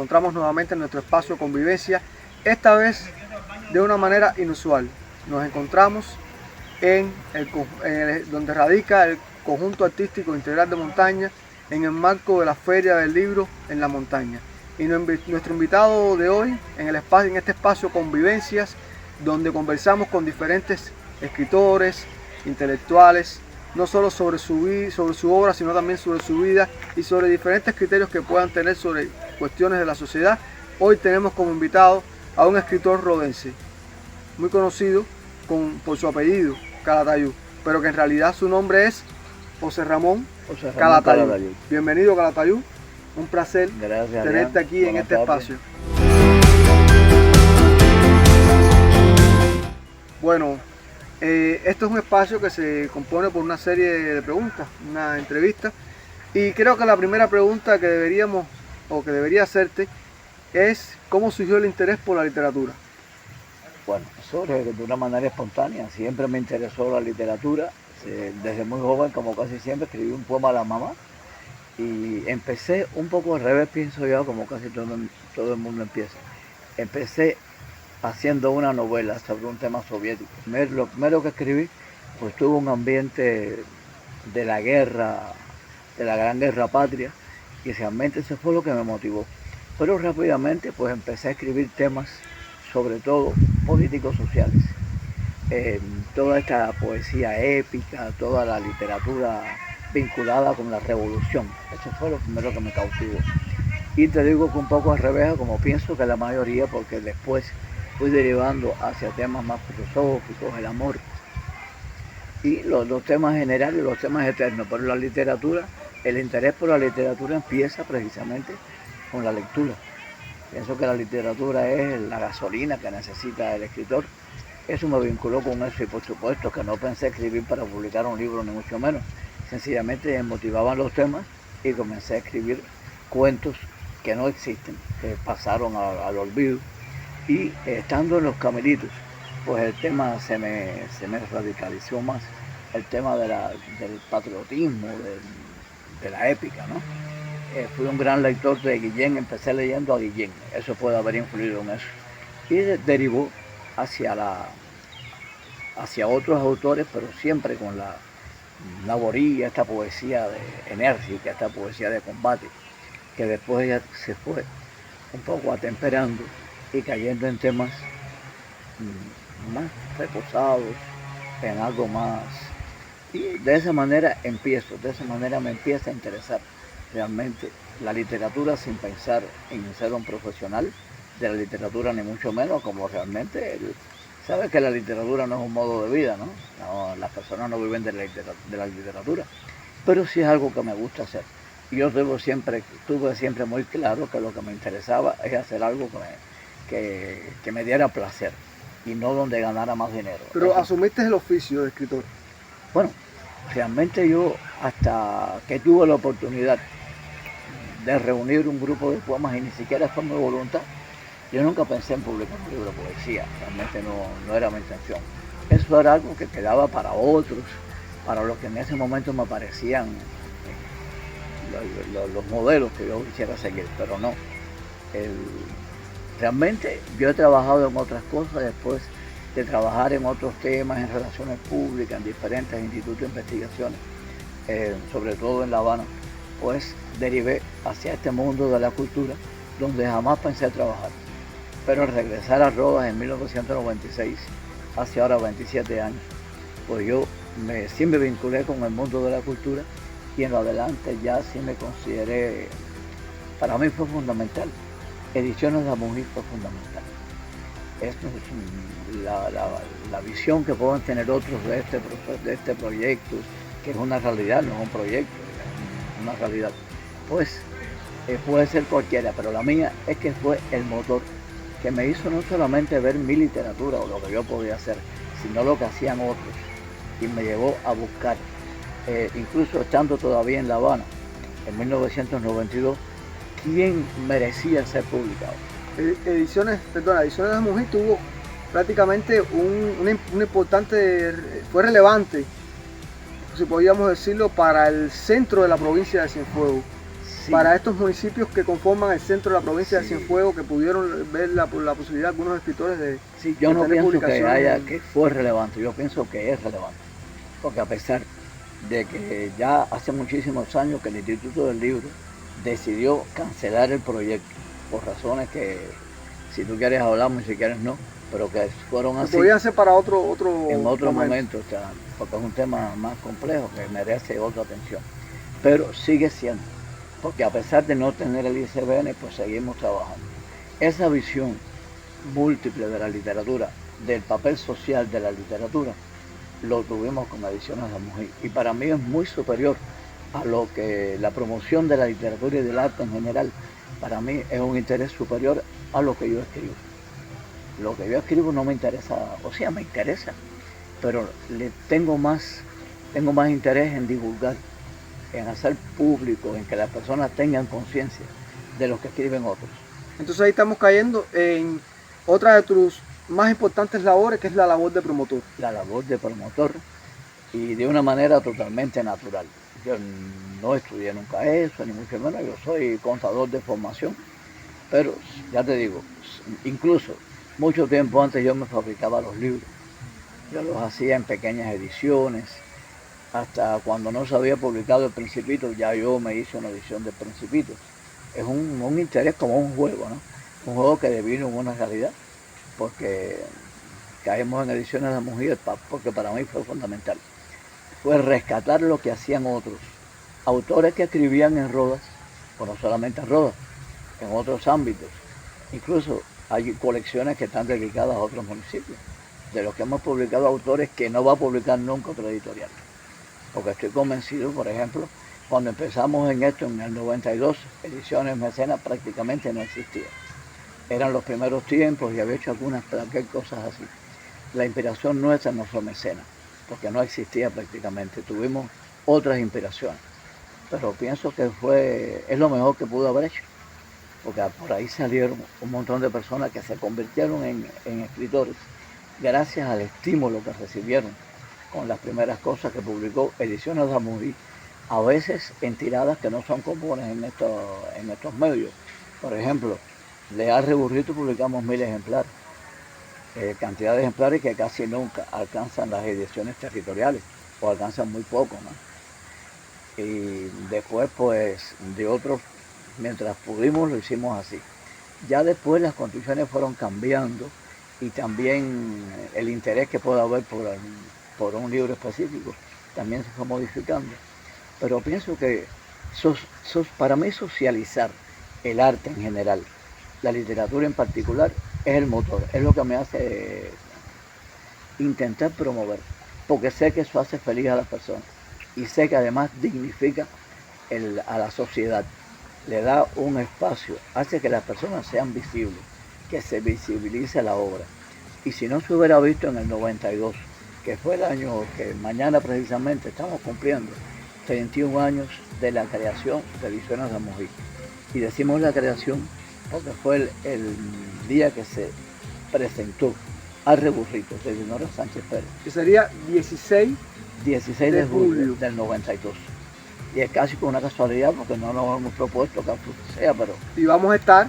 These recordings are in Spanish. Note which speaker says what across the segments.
Speaker 1: encontramos nuevamente en nuestro espacio Convivencia, esta vez de una manera inusual. Nos encontramos donde radica el Conjunto Artístico Integral de Montaña, en el marco de la Feria del Libro en la Montaña. Y nuestro invitado de hoy en este espacio Convivencias, donde conversamos con diferentes escritores, intelectuales, no solo sobre su obra, sino también sobre su vida y sobre diferentes criterios que puedan tener sobre cuestiones de la sociedad. Hoy tenemos como invitado a un escritor rodense, muy conocido por su apellido, Calatayud, pero que en realidad su nombre es José Ramón Calatayud. Bienvenido, Calatayud. Un placer tenerte aquí en este espacio. Bueno, esto es un espacio que se compone por una serie de preguntas, una entrevista, y creo que la primera pregunta que debería hacerte es ¿cómo surgió el interés por la literatura?
Speaker 2: Bueno, surge de una manera espontánea. Siempre me interesó la literatura. Desde muy joven, como casi siempre, escribí un poema a la mamá y empecé un poco al revés, pienso yo, como casi todo el mundo empieza. Empecé haciendo una novela sobre un tema soviético. Lo primero que escribí pues tuvo un ambiente de la guerra, de la Gran Guerra Patria, y realmente eso fue lo que me motivó. Pero rápidamente pues empecé a escribir temas, sobre todo políticos sociales. Toda esta poesía épica, toda la literatura vinculada con la revolución. Eso fue lo primero que me cautivó. Y te digo que un poco al revés, como pienso que la mayoría, porque después fui derivando hacia temas más filosóficos, el amor y los temas generales, los temas eternos. Pero la literatura, el interés por la literatura empieza precisamente con la lectura. Pienso que la literatura es la gasolina que necesita el escritor. Eso me vinculó con eso y por supuesto que no pensé escribir para publicar un libro ni mucho menos. Sencillamente me motivaban los temas y comencé a escribir cuentos que no existen, que pasaron al olvido. Y estando en los Camelitos, pues el tema se me radicalizó más, el tema del patriotismo, de la épica, ¿no? Fui un gran lector de Guillén, empecé leyendo a Guillén, eso puede haber influido en eso. Y derivó hacia otros autores, pero siempre con la laboría, esta poesía enérgica, esta poesía de combate, que después ya se fue un poco atemperando y cayendo en temas más reposados, en algo más. Y de esa manera me empieza a interesar realmente la literatura sin pensar en ser un profesional de la literatura, ni mucho menos, como realmente sabes que la literatura no es un modo de vida, ¿no? Las personas no viven de la literatura, pero sí es algo que me gusta hacer. Y yo tuve siempre muy claro que lo que me interesaba es hacer algo que me diera placer y no donde ganara más dinero.
Speaker 1: Pero asumiste el oficio de escritor.
Speaker 2: Bueno, realmente yo hasta que tuve la oportunidad de reunir un grupo de poemas y ni siquiera fue mi voluntad, yo nunca pensé en publicar un libro de poesía, realmente no era mi intención. Eso era algo que quedaba para otros, para los que en ese momento me parecían los modelos que yo quisiera seguir, pero no. Realmente yo he trabajado en otras cosas después de trabajar en otros temas, en relaciones públicas, en diferentes institutos de investigaciones, sobre todo en La Habana, pues derivé hacia este mundo de la cultura donde jamás pensé trabajar. Pero al regresar a Rodas en 1996, hace ahora 27 años, pues yo sí me vinculé con el mundo de la cultura y en lo adelante ya sí me consideré, para mí fue fundamental. Ediciones La Mujer fue fundamental. Esto es la visión que pueden tener otros de este proyecto, que es una realidad, no es un proyecto, es una realidad. Pues puede ser cualquiera, pero la mía es que fue el motor que me hizo no solamente ver mi literatura o lo que yo podía hacer, sino lo que hacían otros. Y me llevó a buscar, incluso estando todavía en La Habana, en 1992, quién merecía ser publicado.
Speaker 1: Ediciones de La Mujer tuvo prácticamente un importante, fue relevante, si podíamos decirlo, para el centro de la provincia de Cienfuegos.
Speaker 2: Sí.
Speaker 1: Para estos municipios que conforman el centro de la provincia de
Speaker 2: Sí.
Speaker 1: Cienfuegos, que pudieron ver la posibilidad de algunos escritores de,
Speaker 2: Sí, yo
Speaker 1: de
Speaker 2: no
Speaker 1: tener
Speaker 2: pienso que
Speaker 1: publicaciones.
Speaker 2: que fue relevante, yo pienso que es relevante, porque a pesar de que ya hace muchísimos años que el Instituto del Libro decidió cancelar el proyecto, por razones que si tú quieres hablamos y si quieres no, pero que fueron
Speaker 1: Se
Speaker 2: así
Speaker 1: podía hacer para otro
Speaker 2: en otro
Speaker 1: momento.
Speaker 2: momento, o sea, porque es un tema más complejo que merece otra atención, pero sigue siendo, porque a pesar de no tener el ICBN, pues seguimos trabajando. Esa visión múltiple de la literatura, del papel social de la literatura, lo tuvimos con Ediciones de Mujer. Y para mí es muy superior a lo que la promoción de la literatura y del arte en general, para mí es un interés superior a lo que yo escribo. Lo que yo escribo no me interesa, o sea, me interesa, pero tengo más interés en divulgar, en hacer público, en que las personas tengan conciencia de lo que escriben otros.
Speaker 1: Entonces ahí estamos cayendo en otra de tus más importantes labores, que es la labor de promotor.
Speaker 2: La labor de promotor, y de una manera totalmente natural. Yo no estudié nunca eso, ni mucho menos, yo soy contador de formación, pero ya te digo, incluso mucho tiempo antes yo me fabricaba los libros, yo los hacía en pequeñas ediciones, hasta cuando no se había publicado El Principito, ya yo me hice una edición del Principito. Es un interés como un juego, ¿no? Un juego que devino en una realidad, porque caemos en Ediciones de Mujer, porque para mí fue fundamental. Fue rescatar lo que hacían otros autores que escribían en Rodas, o no solamente en Rodas, en otros ámbitos. Incluso hay colecciones que están dedicadas a otros municipios, de los que hemos publicado autores que no va a publicar nunca otra editorial. Porque estoy convencido, por ejemplo, cuando empezamos en esto en el 92, Ediciones Mecenas prácticamente no existía. Eran los primeros tiempos y había hecho algunas cosas así. La inspiración nuestra no fue Mecenas, porque no existía prácticamente. Tuvimos otras inspiraciones. Pero pienso que es lo mejor que pudo haber hecho, porque por ahí salieron un montón de personas que se convirtieron en escritores gracias al estímulo que recibieron con las primeras cosas que publicó Ediciones de Amurí, a veces en tiradas que no son comunes en estos medios. Por ejemplo, Leal Reburrito publicamos 1000 ejemplares, cantidad de ejemplares que casi nunca alcanzan las ediciones territoriales, o alcanzan muy poco, ¿no? Y después, pues, de otros, mientras pudimos, lo hicimos así. Ya después las condiciones fueron cambiando y también el interés que pueda haber por un libro específico también se fue modificando. Pero pienso que para mí socializar el arte en general, la literatura en particular, es el motor, es lo que me hace intentar promover, porque sé que eso hace feliz a las personas y sé que además dignifica a la sociedad, le da un espacio, hace que las personas sean visibles, que se visibilice la obra. Y si no se hubiera visto en el 92, que fue el año que mañana precisamente estamos cumpliendo 31 años de la creación de Ediciones de Mujer. Y decimos la creación porque fue el día que se presentó al Reburrito de Dinora Sánchez Pérez.
Speaker 1: Que sería 16
Speaker 2: de julio del 92. Y es casi con una casualidad porque no nos hemos propuesto que sea, pero...
Speaker 1: Y vamos a estar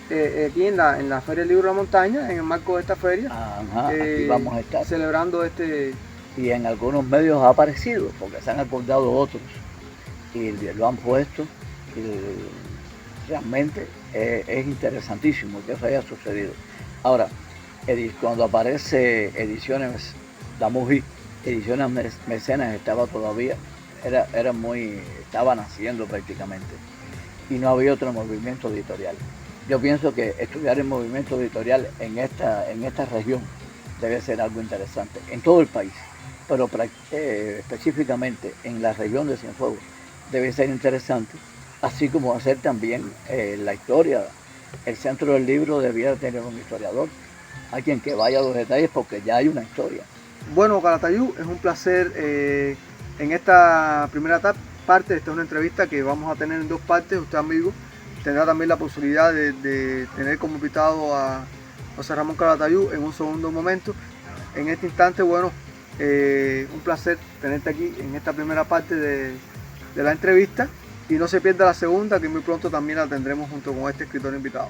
Speaker 1: aquí en la Feria del Libro de la Montaña, en el marco de esta feria.
Speaker 2: Ajá, aquí vamos a estar.
Speaker 1: Celebrando este...
Speaker 2: Y en algunos medios ha aparecido, porque se han acordado otros y lo han puesto. Y realmente es interesantísimo que eso haya sucedido. Ahora, cuando aparece Ediciones La Mujer, Ediciones Mecenas estaba todavía, estaba naciendo prácticamente, y no había otro movimiento editorial. Yo pienso que estudiar el movimiento editorial en esta región debe ser algo interesante, en todo el país, pero específicamente en la región de Cienfuegos debe ser interesante, así como hacer también la historia. El Centro del Libro debía tener un historiador, alguien que vaya a los detalles porque ya hay una historia.
Speaker 1: Bueno, Calatayud, es un placer en esta primera parte. Esta es una entrevista que vamos a tener en 2 partes. Usted, amigo, tendrá también la posibilidad de tener como invitado a José Ramón Calatayud en un segundo momento. En este instante, bueno, un placer tenerte aquí en esta primera parte de la entrevista Y no se pierda la segunda, que muy pronto también la tendremos junto con este escritor invitado.